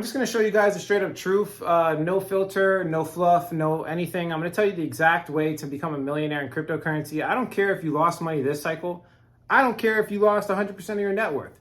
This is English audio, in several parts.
I'm just going to show you guys the straight up truth, no filter, no fluff, no anything. I'm going to tell you the exact way to become a millionaire in cryptocurrency. I don't care if you lost money this cycle. I don't care if you lost 100% of your net worth.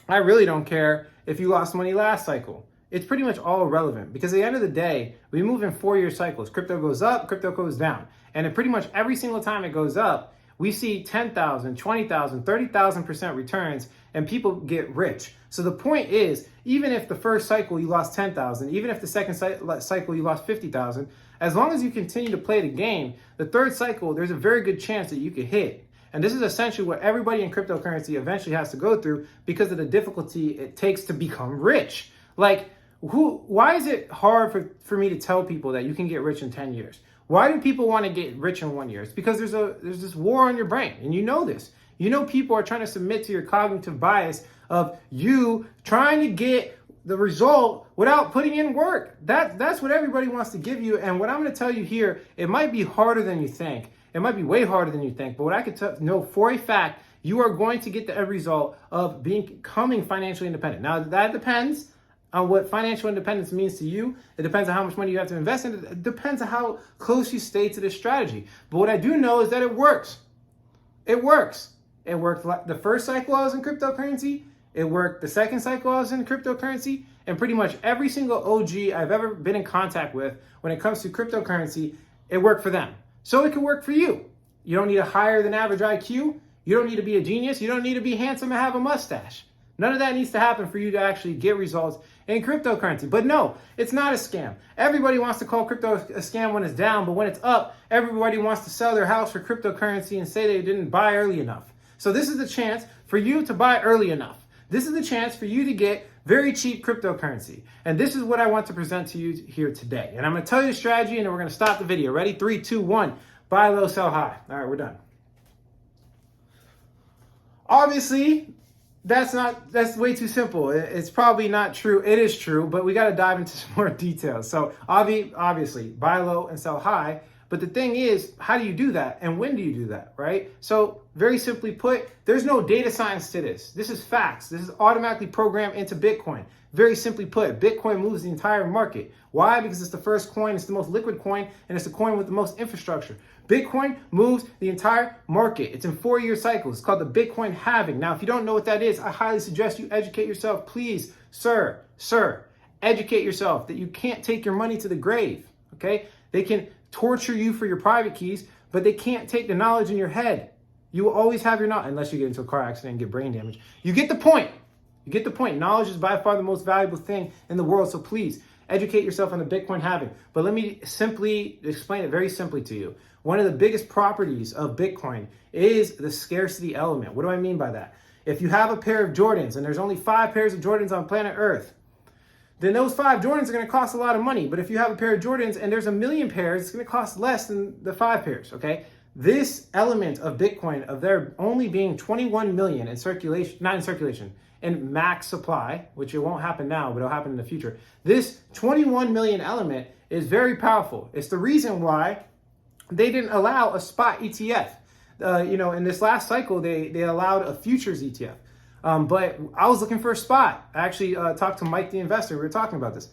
I really don't care if you lost money last cycle. It's pretty much all irrelevant because at the end of the day, we move in 4-year cycles. Crypto goes up, crypto goes down. And pretty much every single time it goes up, we see 10,000, 20,000, 30,000% returns and people get rich. So the point is, even if the first cycle you lost 10,000, even if the second cycle you lost 50,000, as long as you continue to play the game, the third cycle, there's a very good chance that you could hit. And this is essentially what everybody in cryptocurrency eventually has to go through because of the difficulty it takes to become rich. Like, why is it hard for me to tell people that you can get rich in 10 years? Why do people want to get rich in 1 year? It's because there's this war on your brain, and you know this. You know people are trying to submit to your cognitive bias of you trying to get the result without putting in work. That's what everybody wants to give you, and what I'm going to tell you here, it might be harder than you think. It might be way harder than you think, but what I can know for a fact, you are going to get the end result of becoming financially independent. Now, that depends on what financial independence means to you. It depends on how much money you have to invest in. It depends on how close you stay to this strategy. But what I do know is that it works. It works. It worked the first cycle I was in cryptocurrency. It worked the second cycle I was in cryptocurrency. And pretty much every single OG I've ever been in contact with when it comes to cryptocurrency, it worked for them. So it can work for you. You don't need a higher than average IQ. You don't need to be a genius. You don't need to be handsome and have a mustache. None of that needs to happen for you to actually get results in cryptocurrency. But no, it's not a scam. Everybody wants to call crypto a scam when it's down, but when it's up, everybody wants to sell their house for cryptocurrency and say they didn't buy early enough. So this is the chance for you to buy early enough. This is the chance for you to get very cheap cryptocurrency. And this is what I want to present to you here today. And I'm going to tell you the strategy and then we're going to stop the video. Ready? 3, 2, 1. Buy low, sell high. All right, we're done. Obviously, that's way too simple. It's probably not true. It is true, but we got to dive into some more details. So obviously, buy low and sell high. But the thing is, how do you do that? And when do you do that, right? So very simply put, there's no data science to this. This is facts. This is automatically programmed into Bitcoin. Very simply put, Bitcoin moves the entire market. Why? Because it's the first coin, it's the most liquid coin, and it's the coin with the most infrastructure. Bitcoin moves the entire market. It's in 4-year cycles. It's called the Bitcoin halving. Now, if you don't know what that is, I highly suggest you educate yourself. Please, sir, educate yourself that you can't take your money to the grave, okay? They can torture you for your private keys, but they can't take the knowledge in your head. You will always have your knowledge, unless you get into a car accident and get brain damage. You get the point. You get the point. Knowledge is by far the most valuable thing in the world, so please educate yourself on the Bitcoin halving. But let me simply explain it very simply to you. One of the biggest properties of Bitcoin is the scarcity element. What do I mean by that? If you have a pair of Jordans and there's only 5 pairs of Jordans on planet Earth, then those 5 Jordans are going to cost a lot of money. But if you have a pair of Jordans and there's 1 million pairs, it's going to cost less than the 5 pairs, okay? This element of Bitcoin, of there only being 21 million in circulation, not in circulation, in max supply, which it won't happen now, but it'll happen in the future. This 21 million element is very powerful. It's the reason why they didn't allow a spot ETF. In this last cycle, they allowed a futures ETF. But I was looking for a spot. I actually talked to Mike, the investor. We were talking about this.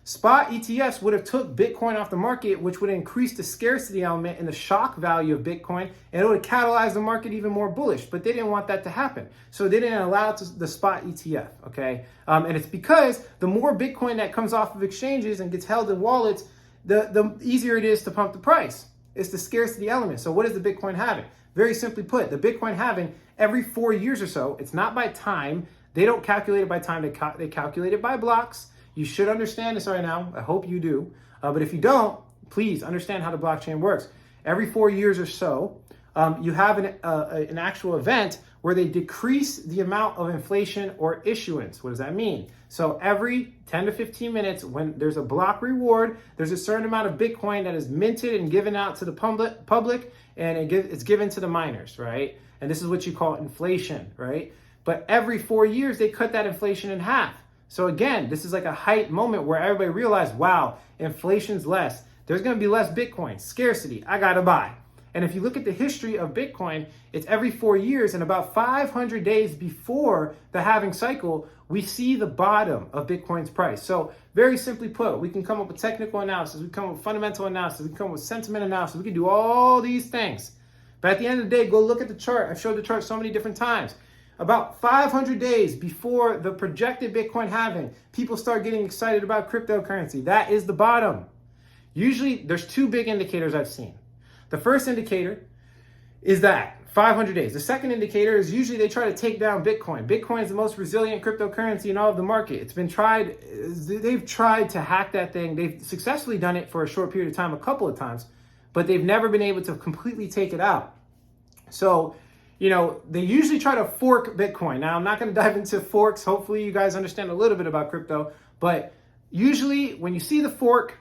Spot ETFs would have took Bitcoin off the market, which would increase the scarcity element and the shock value of Bitcoin, and it would catalyze the market even more bullish. But they didn't want that to happen. So they didn't allow the spot ETF, okay? And it's because the more Bitcoin that comes off of exchanges and gets held in wallets, the easier it is to pump the price. It's the scarcity element. So what is the Bitcoin halving? Very simply put, the Bitcoin halving every 4 years or so. It's not by time. They don't calculate it by time. They calculate it by blocks. You should understand this right now. I hope you do. But if you don't, please understand how the blockchain works. Every 4 years or so, you have an actual event where they decrease the amount of inflation or issuance. What does that mean? So every 10 to 15 minutes, when there's a block reward, there's a certain amount of Bitcoin that is minted and given out to the public, and it's given to the miners, right? And this is what you call inflation, right? But every 4 years, they cut that inflation in half. So again, this is like a height moment where everybody realized, wow, inflation's less. There's going to be less Bitcoin, scarcity. I got to buy. And if you look at the history of Bitcoin, it's every 4 years, and about 500 days before the halving cycle, we see the bottom of Bitcoin's price. So very simply put, we can come up with technical analysis, we can come up with fundamental analysis, we can come up with sentiment analysis, we can do all these things. But at the end of the day, go look at the chart. I've showed the chart so many different times. About 500 days before the projected Bitcoin halving, people start getting excited about cryptocurrency. That is the bottom. Usually, there's two big indicators I've seen. The first indicator is that 500 days. The second indicator is usually they try to take down Bitcoin. Bitcoin is the most resilient cryptocurrency in all of the market. It's been tried, they've tried to hack that thing. They've successfully done it for a short period of time, a couple of times, but they've never been able to completely take it out. So, they usually try to fork Bitcoin. Now, I'm not going to dive into forks. Hopefully you guys understand a little bit about crypto, but usually when you see the fork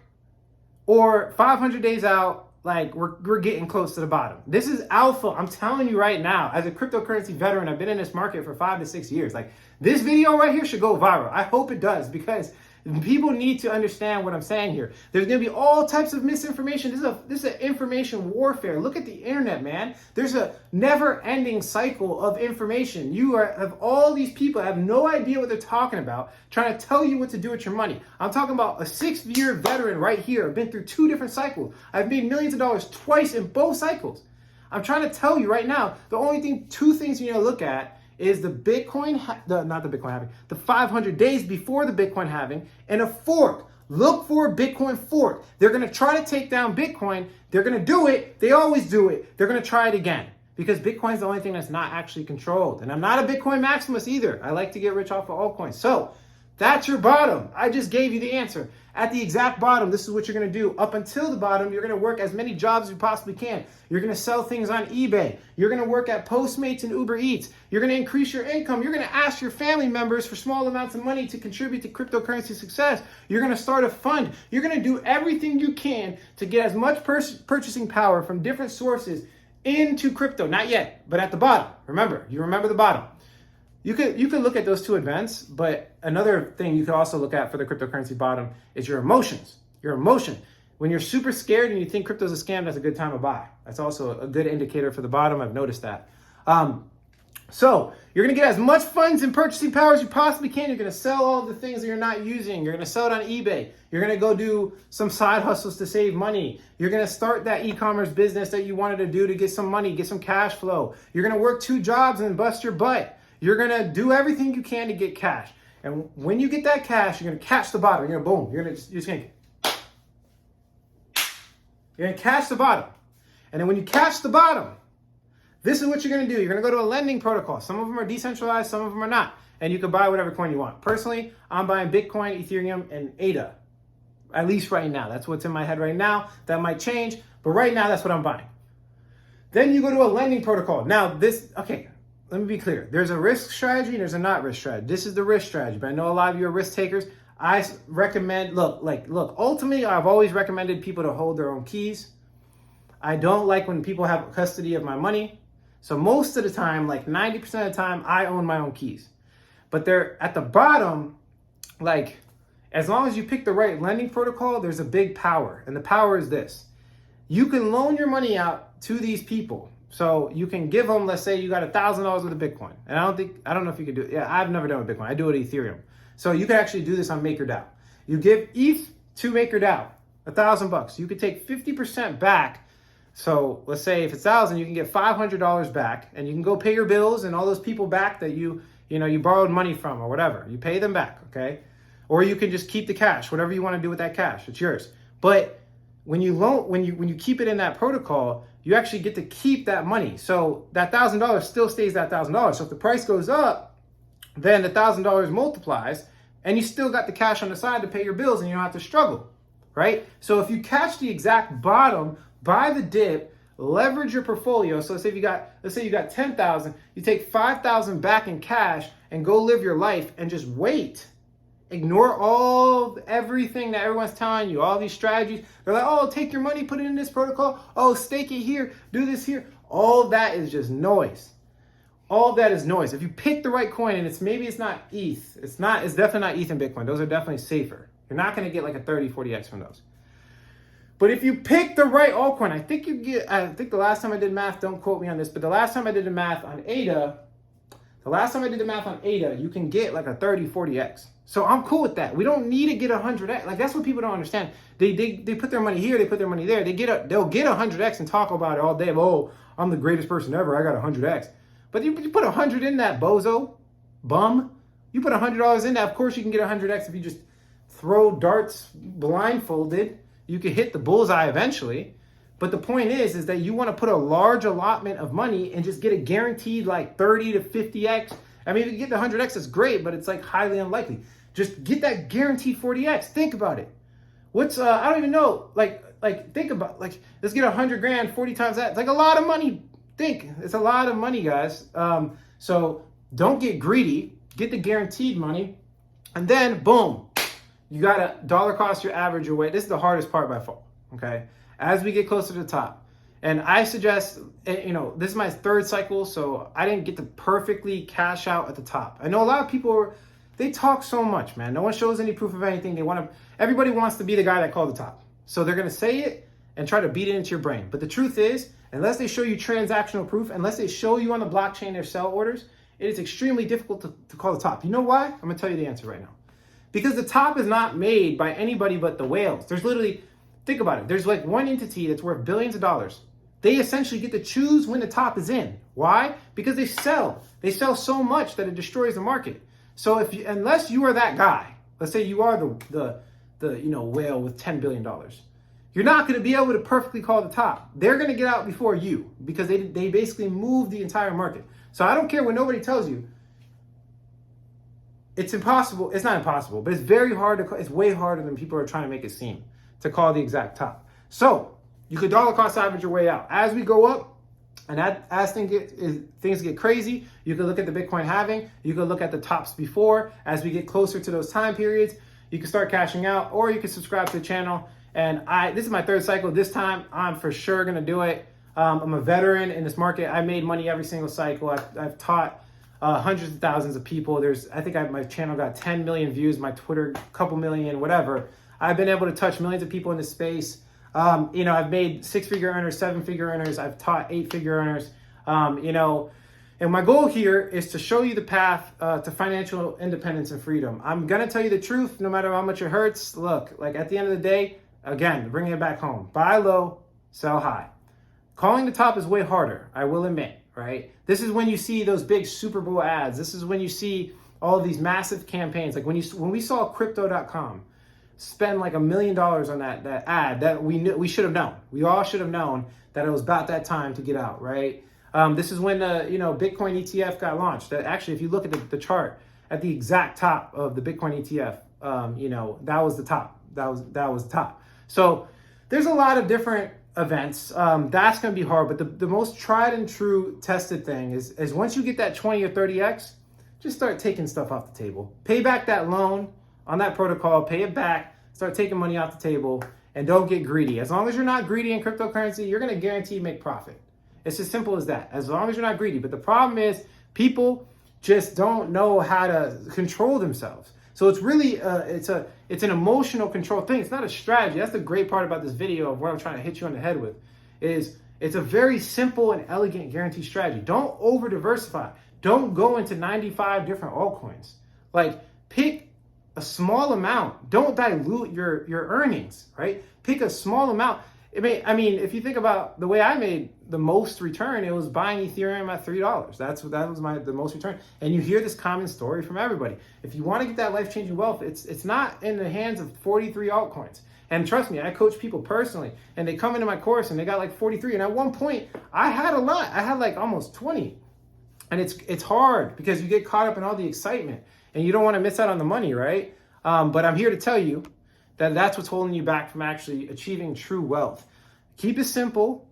or 500 days out, like we're getting close to the bottom. This is alpha. I'm telling you right now, as a cryptocurrency veteran, I've been in this market for 5 to 6 years. Like, this video right here should go viral. I hope it does, because people need to understand what I'm saying here. There's going to be all types of misinformation. This is an information warfare. Look at the internet, man. There's a never-ending cycle of information. You have all these people have no idea what they're talking about, trying to tell you what to do with your money. I'm talking about a 6-year veteran right here. I've been through 2 different cycles. I've made millions of dollars twice in both cycles. I'm trying to tell you right now, the only thing, 2 things you need to look at is the 500 days before the Bitcoin halving, and a fork. Look for a Bitcoin fork. They're going to try to take down Bitcoin. They're going to do it. They always do it. They're going to try it again, because Bitcoin is the only thing that's not actually controlled. And I'm not a Bitcoin maximalist either. I like to get rich off of altcoins. So that's your bottom. I just gave you the answer. At the exact bottom, this is what you're going to do. Up until the bottom, you're going to work as many jobs as you possibly can. You're going to sell things on eBay. You're going to work at Postmates and Uber Eats. You're going to increase your income. You're going to ask your family members for small amounts of money to contribute to cryptocurrency success. You're going to start a fund. You're going to do everything you can to get as much purchasing power from different sources into crypto. Not yet, but at the bottom. Remember the bottom. You could look at those 2 events, but another thing you could also look at for the cryptocurrency bottom is your emotions. Your emotion. When you're super scared and you think crypto's a scam, that's a good time to buy. That's also a good indicator for the bottom. I've noticed that. So you're going to get as much funds and purchasing power as you possibly can. You're going to sell all the things that you're not using. You're going to sell it on eBay. You're going to go do some side hustles to save money. You're going to start that e-commerce business that you wanted to do to get some money, get some cash flow. You're going to work 2 jobs and bust your butt. You're going to do everything you can to get cash. And when you get that cash, you're going to catch the bottom. You're going to boom. You're going to catch the bottom. And then when you catch the bottom, this is what you're going to do. You're going to go to a lending protocol. Some of them are decentralized, some of them are not. And you can buy whatever coin you want. Personally, I'm buying Bitcoin, Ethereum, and ADA. At least right now. That's what's in my head right now. That might change, but right now that's what I'm buying. Then you go to a lending protocol. Now let me be clear. There's a risk strategy and there's a not risk strategy. This is the risk strategy, but I know a lot of you are risk takers. I recommend, ultimately, I've always recommended people to hold their own keys. I don't like when people have custody of my money. So most of the time, like 90% of the time, I own my own keys. But they're at the bottom, as long as you pick the right lending protocol, there's a big power. And the power is this. You can loan your money out to these people. So you can give them, let's say you got $1,000 worth of Bitcoin. And I don't know if you can do it. Yeah, I've never done it with Bitcoin. I do it with Ethereum. So you can actually do this on MakerDAO. You give ETH to MakerDAO, $1,000. You could take 50% back. So let's say if it's 1,000, you can get $500 back, and you can go pay your bills and all those people back that you borrowed money from or whatever. You pay them back, okay? Or you can just keep the cash, whatever you want to do with that cash. It's yours. But when you keep it in that protocol, you actually get to keep that money. So that $1,000 still stays that $1,000. So if the price goes up, then the $1,000 multiplies, and you still got the cash on the side to pay your bills, and you don't have to struggle, right? So if you catch the exact bottom, buy the dip, leverage your portfolio. So let's say you got 10,000, you take 5,000 back in cash and go live your life and just wait. Ignore everything that everyone's telling you, all these strategies. They're like, oh, take your money, put it in this protocol. Oh, stake it here, do this here. All that is just noise. All that is noise. If you pick the right coin, and it's not ETH. It's definitely not ETH and Bitcoin. Those are definitely safer. You're not going to get like a 30, 40x from those. But if you pick the right altcoin, I think the last time I did math, don't quote me on this, but the last time I did the math on ADA, you can get like a 30, 40x. So I'm cool with that. We don't need to get 100x. Like, that's what people don't understand. They put their money here, they put their money there. They'll get 100x and talk about it all day. Oh, I'm the greatest person ever. I got 100x. But you put 100 in that, bozo, bum. You put $100 in that. Of course you can get 100x if you just throw darts blindfolded. You can hit the bullseye eventually. But the point is that you want to put a large allotment of money and just get a guaranteed like 30 to 50x. I mean, if you get the 100x, that's great, but it's like highly unlikely. Just get that guaranteed 40x. Think about it. What's I don't even know. Like think about, like, let's get 100 grand, 40 times that. It's like a lot of money. Think it's a lot of money, guys. So don't get greedy. Get the guaranteed money, and then boom, you got to dollar cost your average your way. This is the hardest part by far. Okay, as we get closer to the top, and I suggest, this is my third cycle, so I didn't get to perfectly cash out at the top. I know a lot of people they talk so much, man. No one shows any proof of anything. Everybody wants to be the guy that called the top. So they're going to say it and try to beat it into your brain. But the truth is, unless they show you transactional proof, unless they show you on the blockchain their sell orders, it is extremely difficult to call the top. You know why? I'm going to tell you the answer right now. Because the top is not made by anybody but the whales. There's literally, think about it. There's like one entity that's worth billions of dollars. They essentially get to choose when the top is in. Why? Because they sell. They sell so much that it destroys the market. So unless you are that guy, let's say you are the whale with $10 billion, you're not going to be able to perfectly call the top. They're going to get out before you because they basically move the entire market. So I don't care what nobody tells you. It's impossible. It's not impossible, but it's very hard to call. It's way harder than people are trying to make it seem to call the exact top. So you could dollar cost average your way out. As we go up, and as things get crazy, you can look at the Bitcoin halving. You can look at the tops before. As we get closer to those time periods, you can start cashing out, or you can subscribe to the channel. And this is my third cycle. This time, I'm for sure gonna do it. I'm a veteran in this market. I made money every single cycle. I've taught hundreds of thousands of people. I think my channel got 10 million views. My Twitter, couple million, whatever. I've been able to touch millions of people in this space. I've made 6-figure earners, 7-figure earners. I've taught 8-figure earners. And my goal here is to show you the path to financial independence and freedom. I'm gonna tell you the truth, no matter how much it hurts. Look, like at the end of the day, again, bringing it back home, buy low, sell high. Calling the top is way harder, I will admit, right? This is when you see those big Super Bowl ads. This is when you see all of these massive campaigns. Like when we saw crypto.com spend like $1 million on that ad, that we should have known. We all should have known that it was about that time to get out, right? This is when Bitcoin ETF got launched. That actually, if you look at the chart at the exact top of the Bitcoin ETF, that was the top. That was the top. So there's a lot of different events. That's going to be hard, but the most tried and true tested thing is once you get that 20 or 30x, just start taking stuff off the table. Pay back that loan on that protocol, pay it back, start taking money off the table, and don't get greedy. As long as you're not greedy in cryptocurrency, you're going to guarantee make profit. It's as simple as that, as long as you're not greedy. But the problem is people just don't know how to control themselves. So it's really, it's an emotional control thing. It's not a strategy. That's the great part about this video of what I'm trying to hit you on the head with, is it's a very simple and elegant guarantee strategy. Don't over diversify. Don't go into 95 different altcoins. Like, pick a small amount. Don't dilute your earnings, right? Pick a small amount. I mean, if you think about the way I made the most return, it was buying Ethereum at $3. That was the most return. And you hear this common story from everybody. If you want to get that life-changing wealth, it's not in the hands of 43 altcoins. And trust me, I coach people personally, and they come into my course and they got like 43. And at one point, I had a lot. I had like almost 20. And it's hard because you get caught up in all the excitement and you don't want to miss out on the money, right? But I'm here to tell you that that's what's holding you back from actually achieving true wealth. Keep it simple.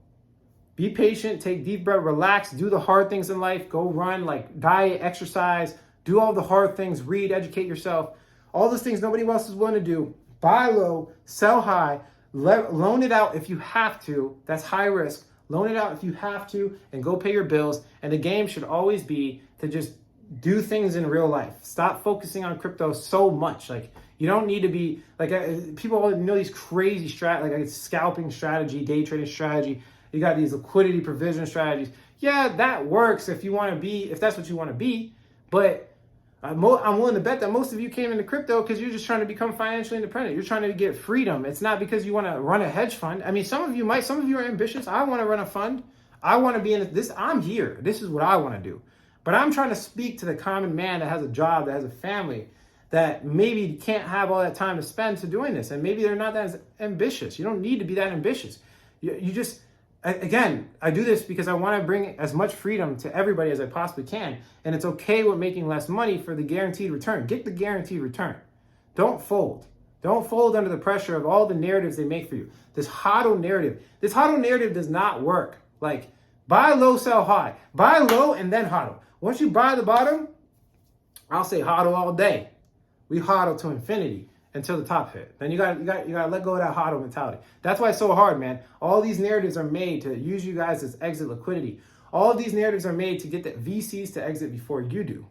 Be patient, take deep breath, relax, do the hard things in life, go run, like diet, exercise, do all the hard things, read, educate yourself, all those things nobody else is willing to do. Buy low, sell high, loan it out if you have to. That's high risk. Loan it out if you have to and go pay your bills. And the game should always be to just do things in real life. Stop focusing on crypto so much. Like, You don't need to be like people know these crazy like scalping strategy, day trading strategy. You got these liquidity provision strategies. Yeah, that works if that's what you want to be. But I'm willing to bet that most of you came into crypto because you're just trying to become financially independent. You're trying to get freedom. It's not because you want to run a hedge fund. I mean, some of you are ambitious. I want to run a fund. I want to be in this. I'm here. This is what I want to do. But I'm trying to speak to the common man that has a job, that has a family, that maybe can't have all that time to spend to doing this. And maybe they're not that ambitious. You don't need to be that ambitious. You just, again, I do this because I want to bring as much freedom to everybody as I possibly can. And it's okay with making less money for the guaranteed return. Get the guaranteed return. Don't fold. Don't fold under the pressure of all the narratives they make for you. This HODL narrative does not work. Like, buy low, sell high. Buy low and then HODL. Once you buy the bottom, I'll say HODL all day. We HODL to infinity until the top hit. Then you gotta let go of that HODL mentality. That's why it's so hard, man. All these narratives are made to use you guys as exit liquidity. All of these narratives are made to get the VCs to exit before you do.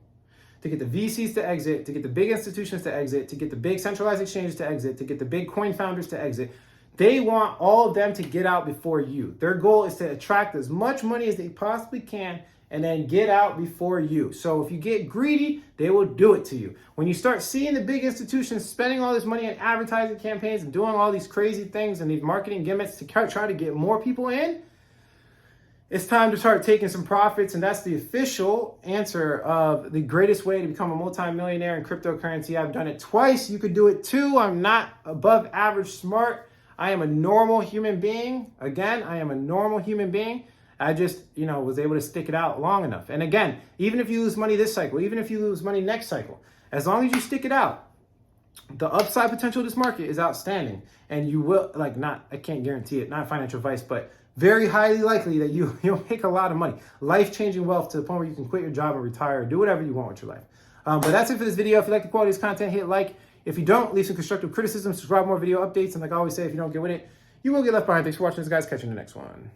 To get the VCs to exit, to get the big institutions to exit, to get the big centralized exchanges to exit, to get the big coin founders to exit. They want all of them to get out before you. Their goal is to attract as much money as they possibly can and then get out before you. So if you get greedy, they will do it to you. When you start seeing the big institutions spending all this money on advertising campaigns and doing all these crazy things and these marketing gimmicks to try to get more people in, it's time to start taking some profits. And that's the official answer of the greatest way to become a multimillionaire in cryptocurrency. I've done it twice. You could do it too. I'm not above average smart. I am a normal human being. Again, I am a normal human being. I just, was able to stick it out long enough. And again, even if you lose money this cycle, even if you lose money next cycle, as long as you stick it out, the upside potential of this market is outstanding. And you will, I can't guarantee it, not financial advice, but very highly likely that you'll make a lot of money. Life-changing wealth to the point where you can quit your job and retire or do whatever you want with your life. But that's it for this video. If you like the quality of this content, hit like. If you don't, leave some constructive criticism, subscribe, more video updates. And like I always say, if you don't get with it, you will get left behind. Thanks for watching this, guys. Catch you in the next one.